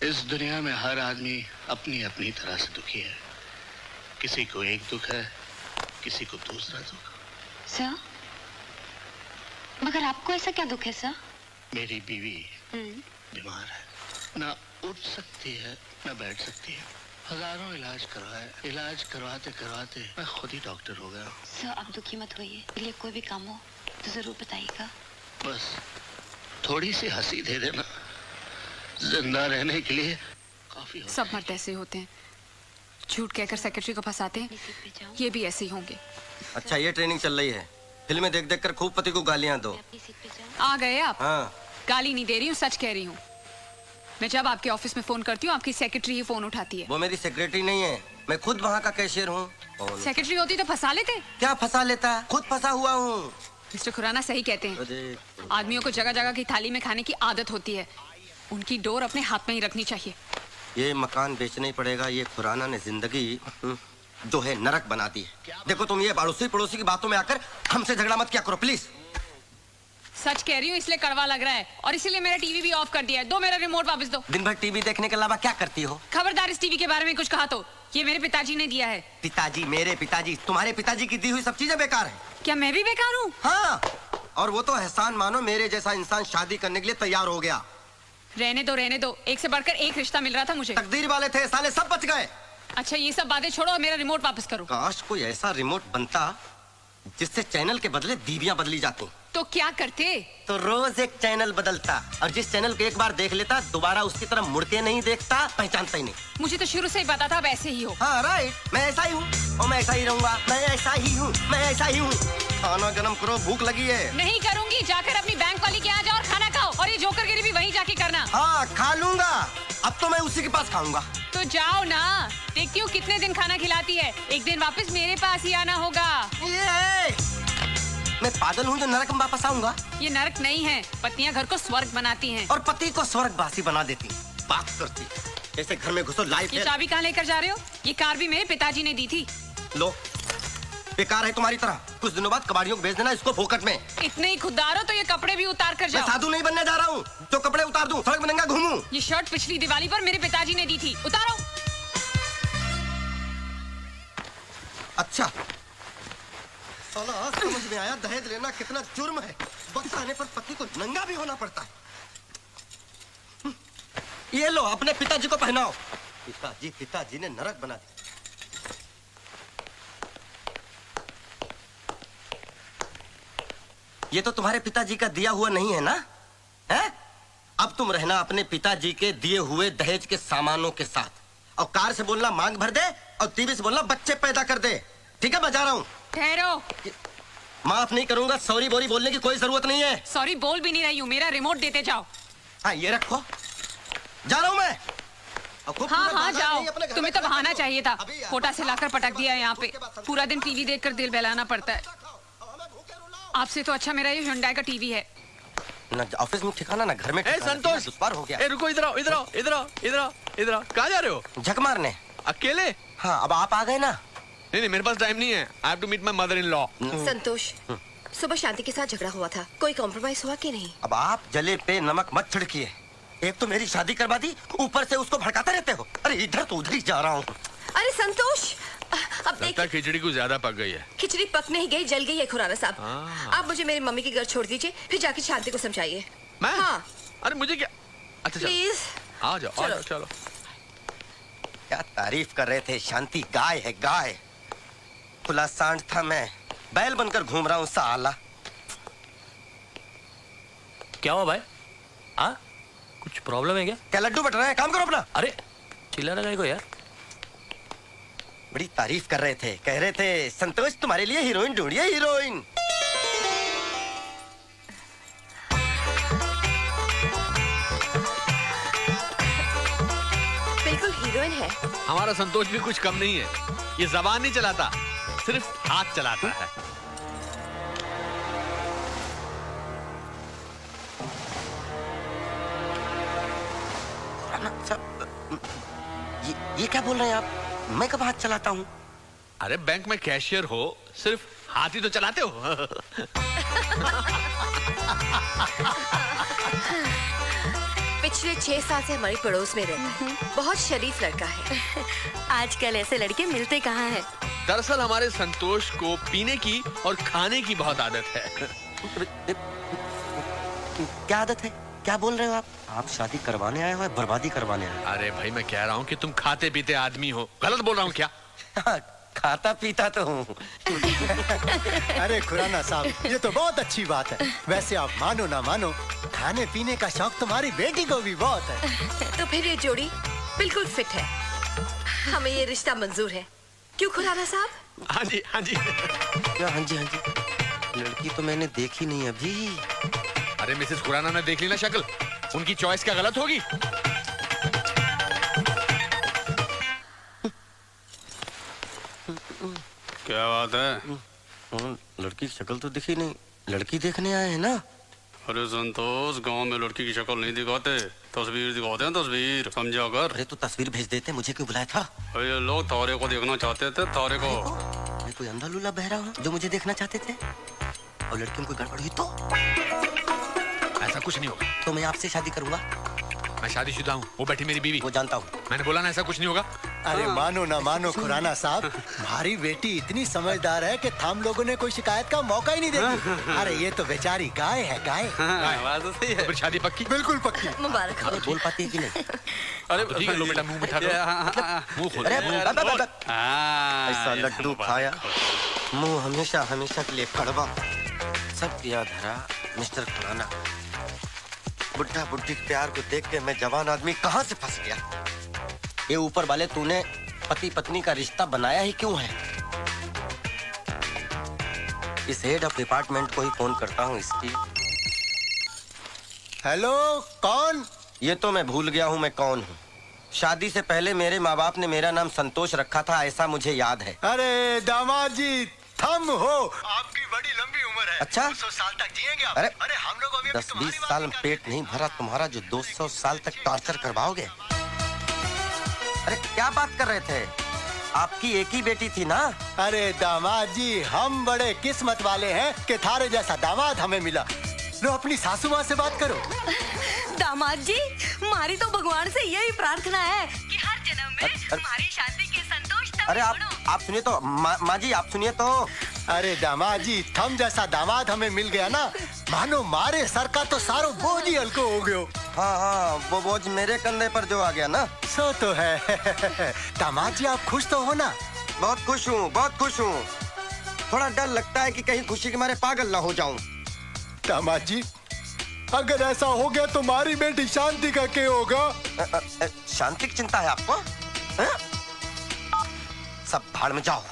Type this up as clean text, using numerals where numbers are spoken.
इस दुनिया में हर आदमी अपनी अपनी तरह से दुखी है। किसी को एक दुख है, किसी को दूसरा दुख। सर, मगर आपको ऐसा क्या दुख है सर? मेरी बीवी बीमार है, ना उठ सकती है ना बैठ सकती है। हजारों इलाज करवाए, इलाज करवाते करवाते मैं खुद ही डॉक्टर हो गया। सर, आप दुखी मत होइए। मेरे लिए कोई भी काम हो तो जरूर बताइएगा। बस थोड़ी सी हंसी दे देना, जिंदा रहने के लिए काफी। सब मर्द ऐसे होते हैं, झूठ कहकर सेक्रेटरी को फंसाते हैं। ये भी ऐसे ही होंगे। अच्छा, ये ट्रेनिंग चल रही है, फिल्में देख देख कर खूब पति को गालियां दो। आ गए आप? हाँ। गाली नहीं दे रही हूँ, सच कह रही हूँ। मैं जब आपके ऑफिस में फोन करती हूँ, आपकी सेक्रेटरी ही फोन उठाती है। वो मेरी सेक्रेटरी नहीं है, मैं खुद वहाँ का कैशियर हूँ। सेक्रेटरी होती तो फंसा लेते। क्या फंसा लेता, खुद फंसा हुआ हूँ। मिस्टर खुराना सही कहते हैं, आदमियों को जगह जगह की थाली में खाने की आदत होती है। उनकी डोर अपने हाथ में ही रखनी चाहिए। ये मकान बेचना ही पड़ेगा। ये खुराना ने जिंदगी जो है नरक बना दी है। देखो तुम ये पड़ोसी पड़ोसी की बातों में आकर हमसे झगड़ा मत किया करो प्लीज। सच कह रही हूँ, इसलिए कड़वा लग रहा है और इसीलिए मेरा टीवी भी ऑफ कर दिया है। दो मेरा रिमोट वापस दो। दिन भर टीवी देखने के अलावा क्या करती हो? खबरदार इस टीवी के बारे में कुछ कहा तो। ये मेरे पिताजी ने दिया है। पिताजी? मेरे पिताजी? तुम्हारे पिताजी की दी हुई सब चीजें बेकार है। क्या मैं भी बेकार हूँ? हाँ, और वो तो एहसान मानो, मेरे जैसा इंसान शादी करने के लिए तैयार हो गया। रहने दो रहने दो, एक से बढ़कर एक रिश्ता मिल रहा था मुझे। तकदीर वाले थे, साले सब बच गए। अच्छा, ये सब बातें छोड़ो और मेरा रिमोट वापस करो। काश कोई ऐसा रिमोट बनता जिससे चैनल के बदले दीवियां बदली जाती। तो क्या करते? तो रोज एक चैनल बदलता, और जिस चैनल को एक बार देख लेता दोबारा उसकी तरफ मुड़ के नहीं देखता, पहचानता ही नहीं। मुझे तो शुरू से ही पता था अब ऐसे ही हो। हाँ राइट, मैं ऐसा ही हूँ और मैं ऐसा ही रहूंगा। मैं ऐसा ही हूँ, मैं ऐसा ही हूँ। खाना गरम करो, भूख लगी है। नहीं करूंगी, जाकर अपनी बैंक वाली के यहाँ जाओ और खाना खाओ, और ये जोकरगिरी भी वहीं जाके करना। हाँ खा लूंगा, अब तो मैं उसी के पास खाऊंगा। तो जाओ ना, देखती हूँ कितने दिन खाना खिलाती है। एक दिन वापस मेरे पास ही आना होगा। मैं पागल हूँ जो नरक में वापस आऊंगा? ये नरक नहीं है, पत्नियां घर को स्वर्ग बनाती हैं। और पति को स्वर्गवासी बना देती। बात करती जैसे घर में घुसो लाइफ। ये चाबी कहाँ लेकर जा रहे हो? ये कार भी मेरे पिताजी ने दी थी। लो, बेकार है तुम्हारी तरह। कुछ दिनों बाद कबाड़ियों को भेज देना इसको फोकट में। इतने ही खुददार हो तो ये कपड़े भी उतार कर जाओ। मैं साधु नहीं बनने जा रहा हूँ जो कपड़े उतार दूं, सड़क में नंगा घूमूं। ये शर्ट पिछली दिवाली पर मेरे पिताजी ने दी थी, उतारो। अच्छा, साला आज समझ में आया दहेज लेना कितना जुर्म है। वक्त आने पर पति को नंगा भी होना पड़ता है। ये लो, अपने पिताजी को पहनाओ। पिताजी ने नरक बना दिया। ये तो तुम्हारे पिताजी का दिया हुआ नहीं है ना? है? अब तुम रहना अपने पिताजी के दिए हुए दहेज के सामानों के साथ, और कार से बोलना मांग भर दे, और टीवी से बोलना बच्चे पैदा कर दे। ठीक है, मैं जा रहा हूँ। ठहरो। माफ नहीं करूंगा, सॉरी बोरी बोलने की कोई जरूरत नहीं है। सॉरी बोल भी नहीं रही हूँ, मेरा रिमोट देते जाओ। हाँ ये रखो, जा रहा हूँ मैं। हाँ हाँ जाओ, तुम्हें तो बहाना चाहिए था। कोटा से लाकर पटक दिया है यहाँ पे। पूरा दिन टीवी देखकर दिल बहलाना पड़ता है। आपसे तो अच्छा मेरा ये हुंडई का टीवी है। ना ऑफिस में ठिकाना ना घर में ठिकाना। संतोष, दुश्वार हो गया। रुको, इधर आओ, इधर आओ, इधर आओ, इधर आओ, इधर आओ। कहाँ जा रहे हो? झक मारने। अकेले? हाँ, अब आप आ गए ना। नहीं, मेरे पास टाइम नहीं है। I have to meet my mother-in-law. संतोष, सुबह शांति के साथ झगड़ा हुआ था, कोई कॉम्प्रोमाइज हुआ कि नहीं? अब आप जले पे नमक मत छिड़किए। एक तो मेरी शादी करवा दी, ऊपर से उसको भड़काते रहते हो। अरे इधर तो उधर ही जा रहा हूँ। अरे संतोष, अब लगता है खिचड़ी कुछ ज्यादा पक गई है। खिचड़ी पक नहीं गई, जल गई है खुराना साहब। आप मुझे मेरी मम्मी के घर छोड़ दीजिए, फिर जाके शांति को समझाइए। मैं? हाँ। अरे मुझे क्या? अच्छा प्लीज आ जाओ, आ जाओ, चलो। क्या तारीफ कर रहे थे, शांति गाय है गाय। खुला सांड था, मैं बैल बनकर घूम रहा हूँ साला। क्या हुआ भाई? हाँ, कुछ प्रॉब्लम है क्या? क्या लड्डू बट रहा है? काम करो अपना। अरे चिल्लाना काय को यार? बड़ी तारीफ कर रहे थे, कह रहे थे संतोष तुम्हारे लिए हीरोइन ढूंढिए, हीरोइन। बिल्कुल हीरोइन है। हमारा संतोष भी कुछ कम नहीं है। ये जबान नहीं चलाता, सिर्फ हाथ चलाता है। ये क्या बोल रहे हैं आप? मैं कब हाथ चलाता हूँ? अरे बैंक में कैशियर हो, सिर्फ हाथ ही तो चलाते हो। पिछले 6 साल से हमारी पड़ोस में रहता है। बहुत शरीफ लड़का है। आजकल ऐसे लड़के मिलते कहाँ हैं? दरअसल हमारे संतोष को पीने की और खाने की बहुत आदत है। क्या आदत है? क्या बोल रहे हो आप? आप शादी करवाने आए हो या बर्बादी करवाने आए अरे भाई मैं कह रहा हूँ कि तुम खाते पीते आदमी हो। गलत बोल रहा हूँ क्या? हो? खाता पीता तो हूँ। अरे खुराना साहब, ये तो बहुत अच्छी बात है। वैसे आप मानो ना मानो, खाने पीने का शौक तुम्हारी बेटी को भी बहुत है। तो फिर ये जोड़ी बिल्कुल फिट है। हमें ये रिश्ता मंजूर है। क्यों खुराना साहब? हाँ जी हाँ जी। क्या हाँ जी हाँ जी? लड़की तो मैंने देखी नहीं अभी। अरे मिसेस खुराना ने देख ली ना शक्ल, उनकी चॉइस क्या गलत होगी? क्या बात है? लड़की की शक्ल तो दिखी नहीं। लड़की देखने आए हैं ना? अरे संतोष, गांव में लड़की की शक्ल नहीं दिखाते, तस्वीर दिखाते हैं। तस्वीर समझा कर। अरे तो तस्वीर भेज देते, मुझे क्यों बुलाया था? अरे ये लोग तारे को देखना चाहते थे। तारे को। मैं कोई अंधा लूला बहरा हूँ जो मुझे देखना चाहते थे? और लड़की में कोई गड़बड़ हुई तो? ऐसा कुछ नहीं होगा। तो मैं आपसे शादी करूंगा। मैं शादीशुदा हूँ, वो बैठी मेरी बीवी। वो जानता हूँ। मैंने बोला ना ऐसा कुछ नहीं होगा। अरे मानो ना मानो खुराना साहब, हमारी बेटी इतनी समझदार है कि हम लोगों ने कोई शिकायत का मौका ही नहीं देती। अरे ये तो बेचारी गाय है, गाय। बात तो सही है। फिर शादी पक्की? बिल्कुल पक्की। मुबारक हो। बोल पाती है कि नहीं? अरे ठीक है, लो बेटा मुंह मिठा करो। मुंह खोलो। अरे ऐसा लड्डू खाया, मुंह हमेशा हमेशा के लिए कड़वा। सब किया धरा मिस्टर खुराना। बुढ़ा बुढ़ी के प्यार को देख के मैं जवान आदमी कहाँ से फंस गया। ये ऊपर वाले तूने पति पत्नी का रिश्ता बनाया ही क्यों है? इस हेड ऑफ डिपार्टमेंट को ही फोन करता हूँ इसकी। हेलो, कौन? ये तो मैं भूल गया हूँ मैं कौन हूँ। शादी से पहले मेरे माँ बाप ने मेरा नाम संतोष रखा था, ऐसा मुझे याद है। अरे दामाद जी, थम हो। आपकी बड़ी लंबी उम्र है। अच्छा? 200 साल तक जिएंगे आप। अरे हम लोग अभी 10-20 साल में पेट नहीं भरा तुम्हारा जो 200 साल तक टॉर्चर करवाओगे। अरे क्या बात कर रहे थे? आपकी एक ही बेटी थी ना? अरे दामाद जी, हम बड़े किस्मत वाले हैं कि थारे जैसा दामाद हमें मिला। लो अपनी सासू माँ से बात करो। दामाद जी, हमारी तो भगवान से यही प्रार्थना है कि हर जन्म में हमारी शादी के संतोष तक अरे आप सुनिए तो माँ जी, आप सुनिए तो। अरे दामाद जी, थम जैसा दामाद हमें मिल गया ना, मानो मारे सर का तो सारो बोझ ही हल्को हो गयो। हाँ हाँ, वो बोझ मेरे कंधे पर जो आ गया ना। सो तो है। दामाद जी आप खुश तो हो ना? बहुत खुश हूँ, बहुत खुश हूँ। थोड़ा डर लगता है कि कहीं खुशी के मारे पागल ना हो जाऊं। दामाद जी, अगर ऐसा हो गया तो हमारी बेटी शांति का क्या होगा? शांति की चिंता है आपको? सब भाड़ में जाओ।